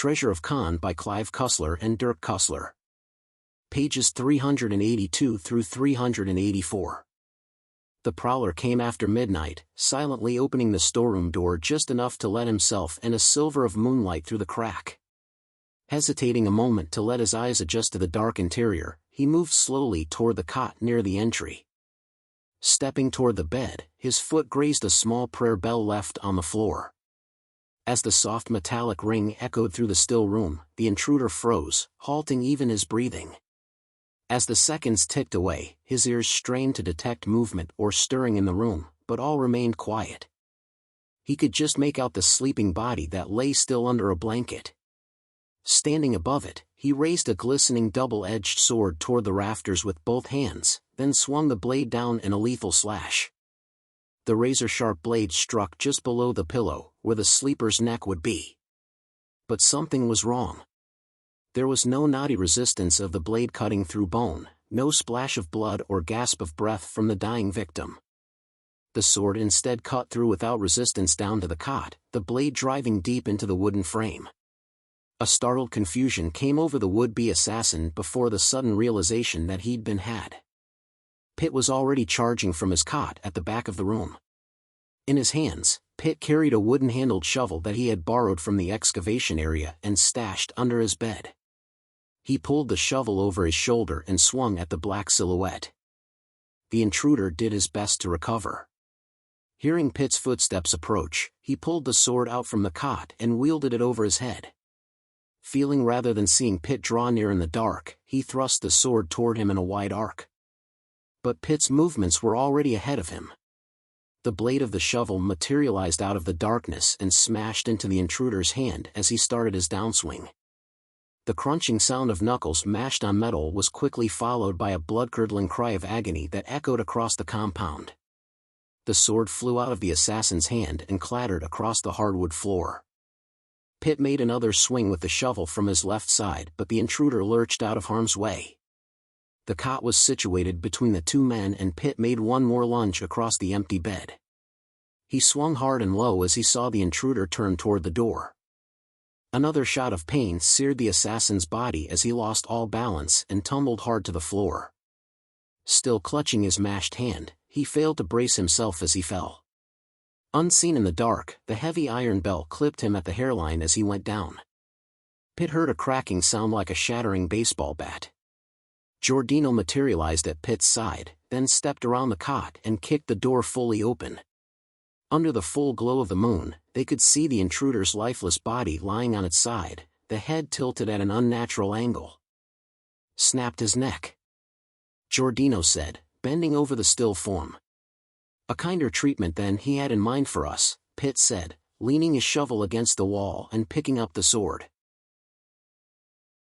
Treasure of Khan by Clive Cussler and Dirk Cussler. Pages 382 through 384. The prowler came after midnight, silently opening the storeroom door just enough to let himself and a silver of moonlight through the crack. Hesitating a moment to let his eyes adjust to the dark interior, he moved slowly toward the cot near the entry. Stepping toward the bed, his foot grazed a small prayer bell left on the floor. As the soft metallic ring echoed through the still room, the intruder froze, halting even his breathing. As the seconds ticked away, his ears strained to detect movement or stirring in the room, but all remained quiet. He could just make out the sleeping body that lay still under a blanket. Standing above it, he raised a glistening double-edged sword toward the rafters with both hands, then swung the blade down in a lethal slash. The razor-sharp blade struck just below the pillow, where the sleeper's neck would be. But something was wrong. There was no knotty resistance of the blade cutting through bone, no splash of blood or gasp of breath from the dying victim. The sword instead cut through without resistance down to the cot, the blade driving deep into the wooden frame. A startled confusion came over the would-be assassin before the sudden realization that he'd been had. Pitt was already charging from his cot at the back of the room. In his hands, Pitt carried a wooden-handled shovel that he had borrowed from the excavation area and stashed under his bed. He pulled the shovel over his shoulder and swung at the black silhouette. The intruder did his best to recover. Hearing Pitt's footsteps approach, he pulled the sword out from the cot and wielded it over his head. Feeling rather than seeing Pitt draw near in the dark, he thrust the sword toward him in a wide arc. But Pitt's movements were already ahead of him. The blade of the shovel materialized out of the darkness and smashed into the intruder's hand as he started his downswing. The crunching sound of knuckles mashed on metal was quickly followed by a blood-curdling cry of agony that echoed across the compound. The sword flew out of the assassin's hand and clattered across the hardwood floor. Pitt made another swing with the shovel from his left side, but the intruder lurched out of harm's way. The cot was situated between the two men and Pitt made one more lunge across the empty bed. He swung hard and low as he saw the intruder turn toward the door. Another shot of pain seared the assassin's body as he lost all balance and tumbled hard to the floor. Still clutching his mashed hand, he failed to brace himself as he fell. Unseen in the dark, the heavy iron bell clipped him at the hairline as he went down. Pitt heard a cracking sound like a shattering baseball bat. Giordino materialized at Pitt's side, then stepped around the cot and kicked the door fully open. Under the full glow of the moon, they could see the intruder's lifeless body lying on its side, the head tilted at an unnatural angle. "Snapped his neck," Giordino said, bending over the still form. "A kinder treatment than he had in mind for us," Pitt said, leaning his shovel against the wall and picking up the sword.